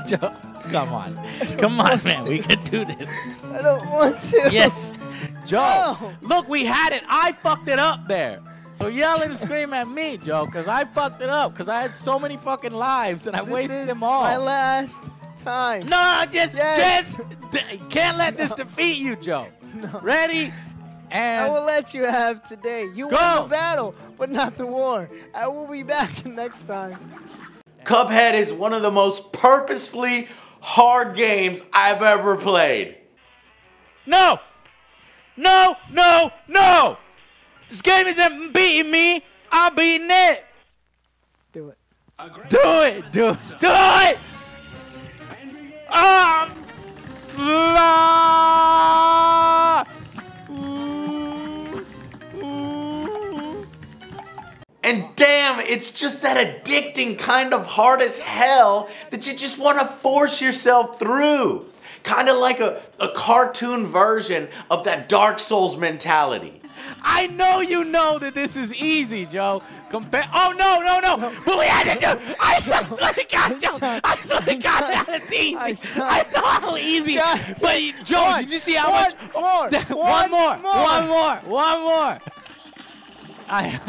Joe, come on. Come on, man. We can do this. I don't want to. Yes. Joe, No. look, we had it. I fucked it up there. So yell and scream at me, Joe, because I fucked it up. Because I had so many fucking lives and I wasted them all. My last time. No, just Yes. can't let this defeat you, Joe. No. Ready? I will let you have today. You won the battle, but not the war. I will be back next time. Cuphead is one of the most purposefully hard games I've ever played. No! No! No! No! This game isn't beating me. I'm beating it. Do it. Do it! Do it! Do it! And damn, it's just that addicting kind of hard as hell that you just want to force yourself through. Kind of like a cartoon version of that Dark Souls mentality. I know you know that this is easy, Joe. Oh, no, no, no. But we had to do. I swear to God, Joe. I swear to God that it's easy. I know how easy. But, Joe, did you see how much? One more.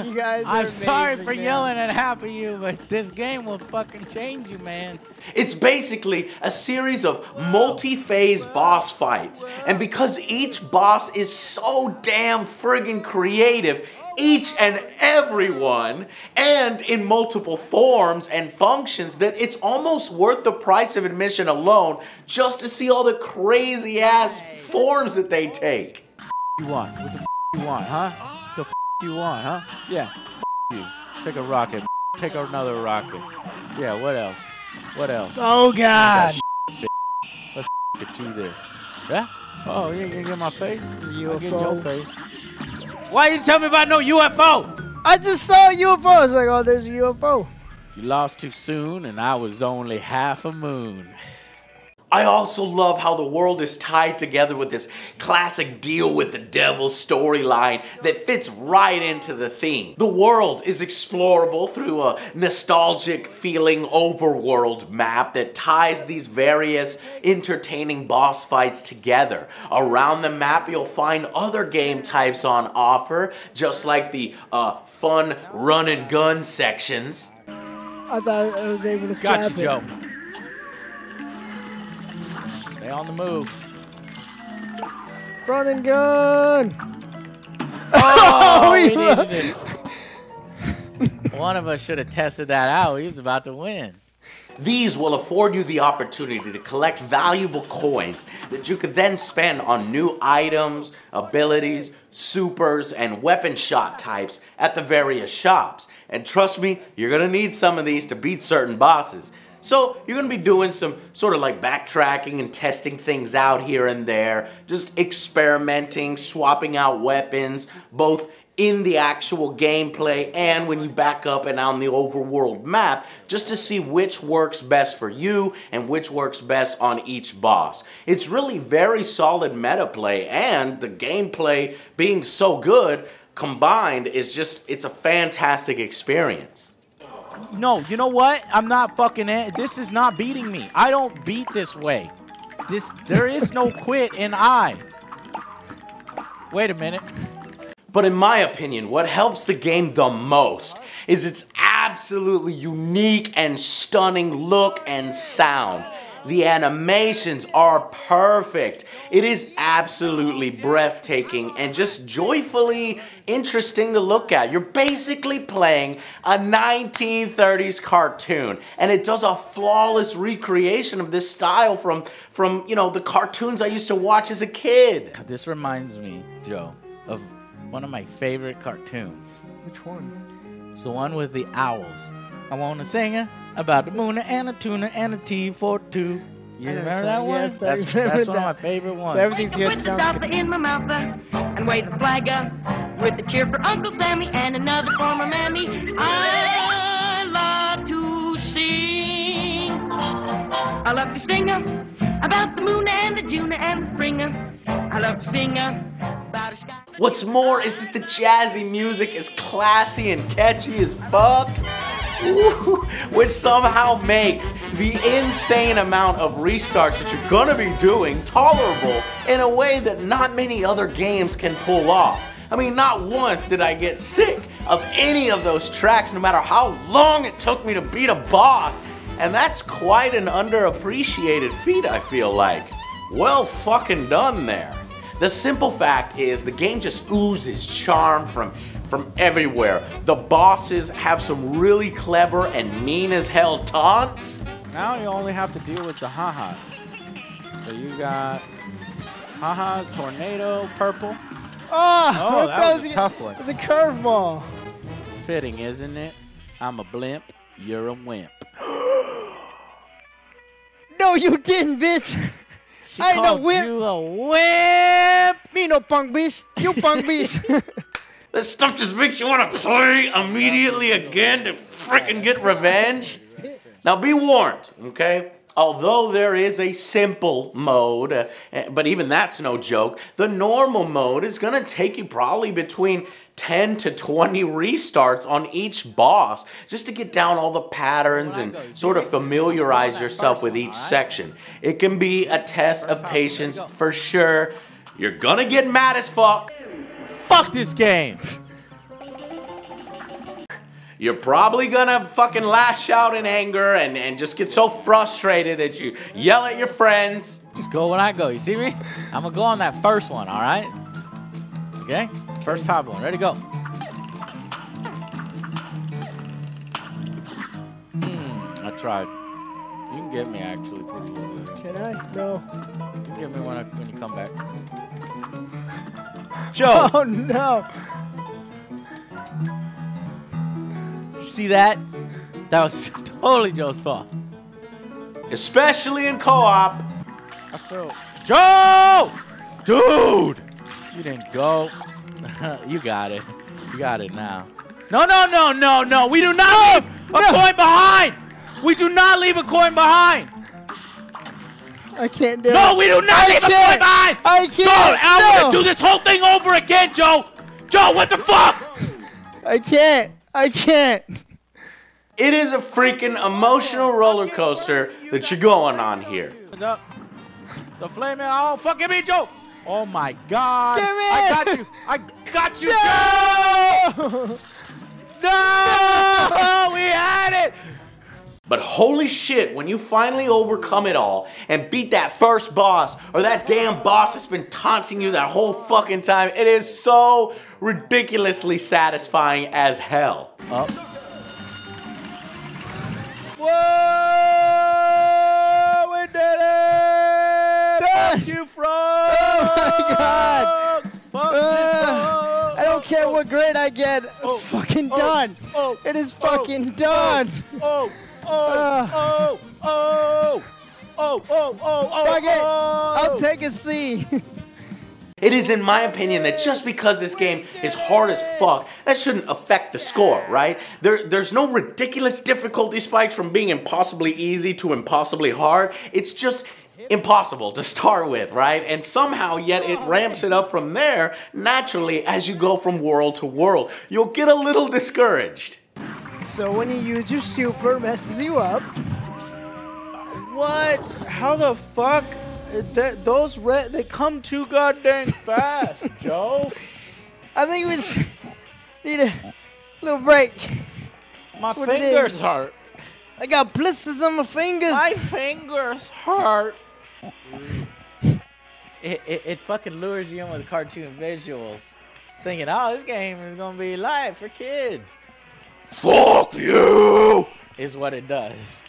You guys are I'm sorry amazing, for man. yelling at half of you, but this game will fucking change you, man. It's basically a series of multi-phase boss fights. And because each boss is so damn friggin' creative, each and every one, and in multiple forms and functions, that it's almost worth the price of admission alone just to see all the crazy ass forms that they take. You want? What the you want, huh? The you want, huh? Yeah. You. Take a rocket. Take another rocket. Yeah. What else? What else? Oh God! Let's get to this. Yeah. Oh, you ain't gonna get my face? UFO. I'll get your face. Why you tell me about no UFO? I just saw a UFO. I was like, oh, there's a UFO. You lost too soon, and I was only half a moon. I also love how the world is tied together with this classic deal with the devil storyline that fits right into the theme. The world is explorable through a nostalgic feeling overworld map that ties these various entertaining boss fights together. Around the map you'll find other game types on offer, just like the fun run and gun sections. I thought I was able to slap Got you, Joe. him. Stay on the move. Run and gun. Oh, we needed it. One of us should have tested that out. He was about to win. These will afford you the opportunity to collect valuable coins that you could then spend on new items, abilities, supers, and weapon shot types at the various shops. And trust me, you're gonna need some of these to beat certain bosses. So you're gonna be doing some sort of like backtracking and testing things out here and there, just experimenting, swapping out weapons, both in the actual gameplay and when you back up and on the overworld map, just to see which works best for you and which works best on each boss. It's really very solid meta play, and the gameplay being so good combined is just, it's a fantastic experience. No, you know what? I'm not fucking it. This is not beating me. I don't beat this way. There is no quit in I. Wait a minute. But in my opinion, what helps the game the most is its absolutely unique and stunning look and sound. The animations are perfect. It is absolutely breathtaking and just joyfully interesting to look at. You're basically playing a 1930s cartoon, and it does a flawless recreation of this style from you know, the cartoons I used to watch as a kid. This reminds me, Joe, of one of my favorite cartoons. Which one? It's the one with the owls. I want to sing about the moon and a tuna and a tea for two. You remember that one? Yes, that's remember one of my favorite ones. So everything's good. Sounds good. In my mouth and wave the flag up with a cheer for Uncle Sammy and another for my mammy. I love to sing. I love to sing about the moon and the June and the spring. I love to sing about a sky. What's more is that the jazzy music is classy and catchy as fuck. Ooh, which somehow makes the insane amount of restarts that you're gonna be doing tolerable in a way that not many other games can pull off. I mean, not once did I get sick of any of those tracks, no matter how long it took me to beat a boss. And that's quite an underappreciated feat, I feel like. Well fucking done there. The simple fact is the game just oozes charm from everywhere. The bosses have some really clever and mean as hell taunts. Now you only have to deal with the ha-has. So you got ha-has, tornado, purple. Oh, that was a tough one. It's a curveball. Fitting, isn't it? I'm a blimp, you're a wimp. No, you didn't, bitch. She I ain't no called wimp. you a wimp. Me no punk bitch. You punk bitch. This stuff just makes you want to play immediately again to frickin' get revenge. Now be warned, okay? Although there is a simple mode, but even that's no joke, the normal mode is gonna take you probably between 10 to 20 restarts on each boss just to get down all the patterns and sort of familiarize yourself with each section. It can be a test of patience for sure. You're gonna get mad as fuck. Fuck this game. You're probably gonna fucking lash out in anger and just get so frustrated that you yell at your friends. Just go when I go, you see me? I'm gonna go on that first one, all right? Okay? First top one, ready, go. I tried. You can get me actually pretty easily. Can I? No. You can get me when you come back. Joe! Oh no! See that? That was totally Joe's fault. Especially in co-op. I feel. Joe! Dude! You didn't go. You got it. You got it now. No, no, no, no, no. We do not leave a coin behind. We do not leave a coin behind. I can't do it. No, we do not leave a coin behind. I can't. Joe, I'm gonna do this whole thing over again, Joe. Joe, what the fuck? I can't. I can't. It is a freaking emotional roller coaster that you're going on here. What's up? The flaming. Oh, fucking me, Joe. Oh my God. Give me I got you. I got you, Joe. No, we had it. But holy shit, when you finally overcome it all and beat that first boss or that damn boss that's been taunting you that whole fucking time, it is so ridiculously satisfying as hell. Up. Whoa! We did it! Thank you, frogs! Oh my God! Fuck I don't care what grade I get. It's fucking done. It is fucking done. Fuck it. I'll take a C. It is in my opinion that just because this game is hard as fuck, that shouldn't affect the score, right? There's no ridiculous difficulty spikes from being impossibly easy to impossibly hard. It's just impossible to start with, right? And somehow yet it ramps it up from there naturally as you go from world to world. You'll get a little discouraged. So when you use your super, messes you up. What? How the fuck? Those red, they come too goddamn fast, Joe. I think we just need a little break. My fingers hurt. I got blisters on my fingers. My fingers hurt. It fucking lures you in with cartoon visuals, thinking, oh, this game is gonna be live for kids. Fuck you! Is what it does.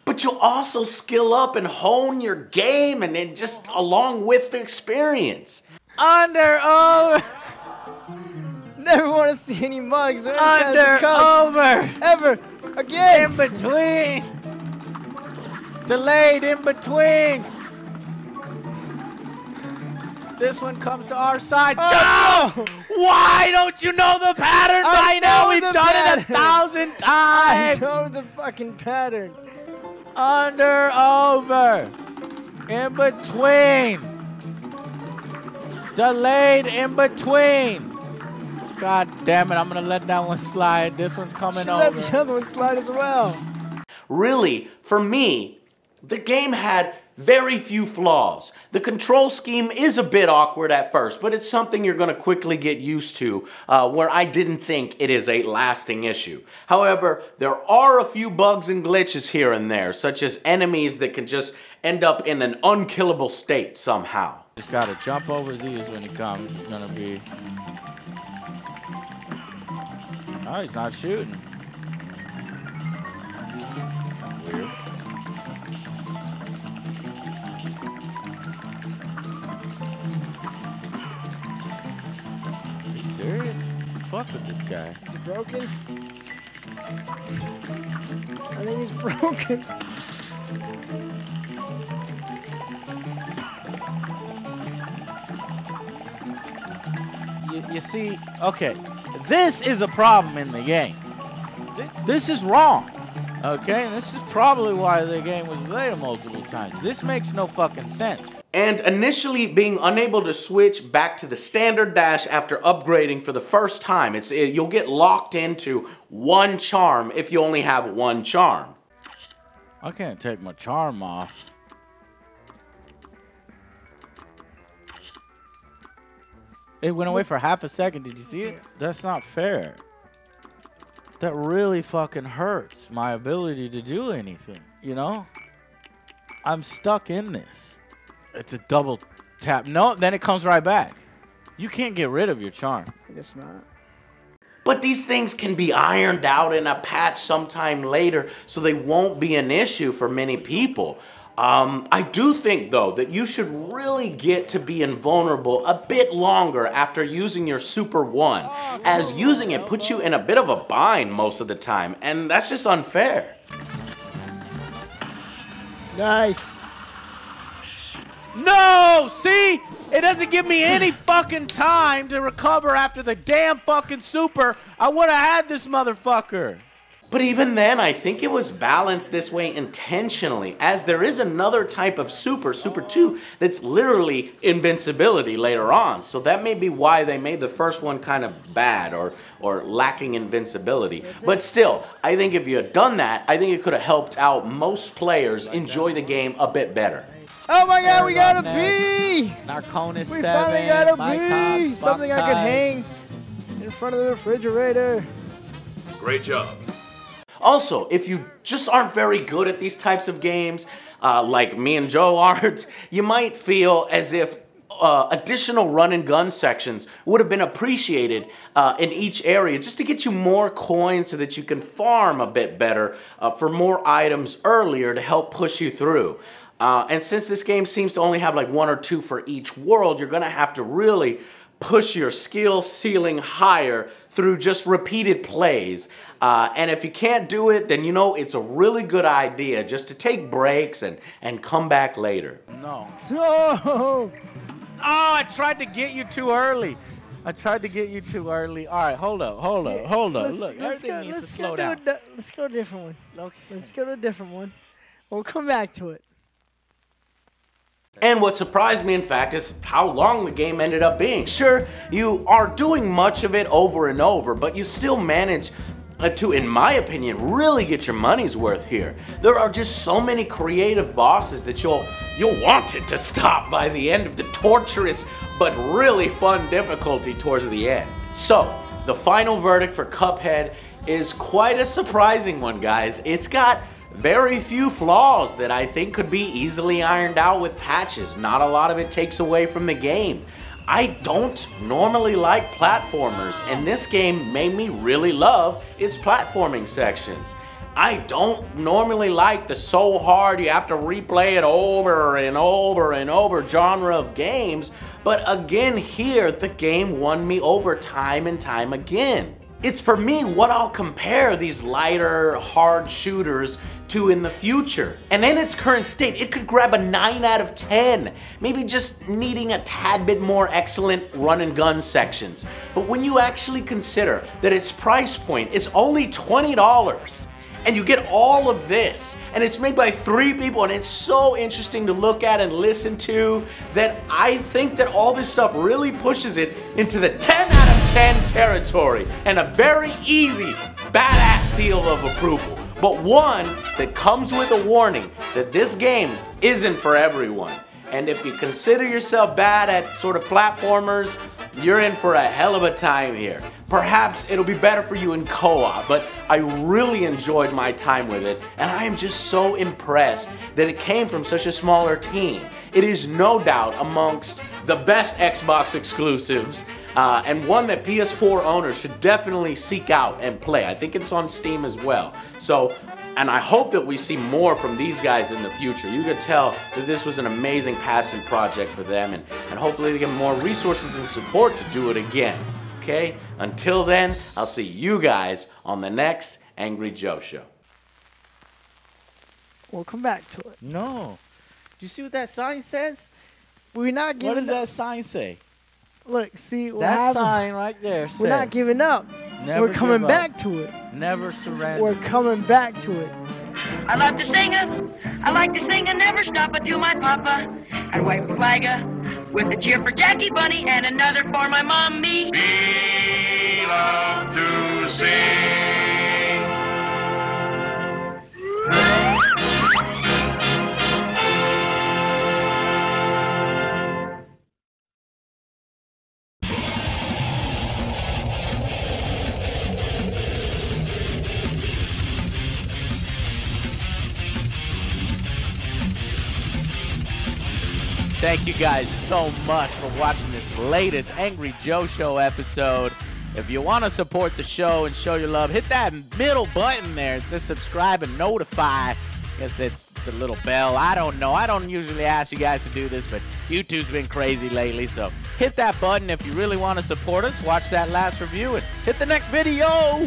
But you'll also skill up and hone your game and then just along with the experience. Never want to see any mugs or any Ever again. in between. Delayed in between. This one comes to our side. Oh! Joe! Why don't you know the pattern by now? We've done it 1,000 times. I know the fucking pattern. Under, over. In between. Delayed in between. God damn it, I'm going to let that one slide. This one's coming over. Let the other one slide as well. Really, for me, the game had very few flaws. The control scheme is a bit awkward at first, but it's something you're going to quickly get used to, where I didn't think it is a lasting issue. However, there are a few bugs and glitches here and there, such as enemies that can just end up in an unkillable state somehow. Just got to jump over these when he comes. It's going to be... Oh, he's not shooting. That's weird. Are you serious? Fuck with this guy. Is he broken? I think he's broken. You see, okay, this is a problem in the game. This is wrong, okay? And this is probably why the game was delayed multiple times. This makes no fucking sense. And initially being unable to switch back to the standard dash after upgrading for the first time, you'll get locked into one charm if you only have one charm. I can't take my charm off. It went away for half a second. Did you see it? That's not fair. That really fucking hurts my ability to do anything, you know? I'm stuck in this. It's a double tap. No, then it comes right back. You can't get rid of your charm. I guess not. But these things can be ironed out in a patch sometime later, so they won't be an issue for many people. I do think, though, that you should really get to be invulnerable a bit longer after using your Super 1, as using it puts you in a bit of a bind most of the time, and that's just unfair. Nice. No! See? It doesn't give me any fucking time to recover after the damn fucking super. I would have had this motherfucker. But even then, I think it was balanced this way intentionally, as there is another type of Super 2, that's literally invincibility later on. So that may be why they made the first one kind of bad or lacking invincibility. But still, I think if you had done that, I think it could have helped out most players enjoy the game a bit better. Oh my god, we got a B! Narconis 7. We finally got a Mycon, B! Something I could hang in front of the refrigerator. Great job. Also, if you just aren't very good at these types of games, like me and Joe aren't, you might feel as if additional run and gun sections would have been appreciated in each area just to get you more coins so that you can farm a bit better for more items earlier to help push you through. And since this game seems to only have like 1 or 2 for each world, you're going to have to really push your skill ceiling higher through just repeated plays. And if you can't do it, then you know it's a really good idea just to take breaks and come back later. No. Oh! Oh, I tried to get you too early. I tried to get you too early. All right, hold up. Look, everything needs to slow down. Let's go to a different one. Okay. Let's go to a different one. We'll come back to it. And what surprised me, in fact, is how long the game ended up being. Sure, you are doing much of it over and over, but you still manage to, in my opinion, really get your money's worth here. There are just so many creative bosses that you'll want it to stop by the end of the torturous but really fun difficulty towards the end. So, the final verdict for Cuphead is quite a surprising one, guys. It's got very few flaws that I think could be easily ironed out with patches. Not a lot of it takes away from the game. I don't normally like platformers, and this game made me really love its platforming sections. I don't normally like the so hard you have to replay it over and over and over genre of games, but again here, the game won me over time and time again. It's for me what I'll compare these lighter, hard shooters to in the future. And in its current state, it could grab a 9 out of 10, maybe just needing a tad bit more excellent run and gun sections. But when you actually consider that its price point is only $20, and you get all of this, and it's made by 3 people, and it's so interesting to look at and listen to, that I think that all this stuff really pushes it into the 10 out of 10 territory, and a very easy, badass seal of approval. But one that comes with a warning that this game isn't for everyone. And if you consider yourself bad at sort of platformers, you're in for a hell of a time here. Perhaps it'll be better for you in co-op, but I really enjoyed my time with it, and I am just so impressed that it came from such a smaller team. It is no doubt amongst the best Xbox exclusives, and one that PS4 owners should definitely seek out and play. I think it's on Steam as well. So, and I hope that we see more from these guys in the future. You could tell that this was an amazing passion project for them, and hopefully they get more resources and support to do it again. Okay? Until then, I'll see you guys on the next Angry Joe Show. We'll come back to it. No. Do you see what that sign says? We're not giving up. What does that sign say? Look, see what that happened? Sign right there says. We're not giving up. Never We're coming give back up. to it. Never surrender. We're coming back to it. I love to sing I like to sing never stop to my papa. And wave a flag with a cheer for Jackie Bunny and another for my mommy. We love to sing. Thank you guys so much for watching this latest Angry Joe Show episode. If you want to support the show and show your love, hit that middle button there. It says subscribe and notify. I guess it's the little bell. I don't know. I don't usually ask you guys to do this, but YouTube's been crazy lately. So hit that button if you really want to support us. Watch that last review and hit the next video.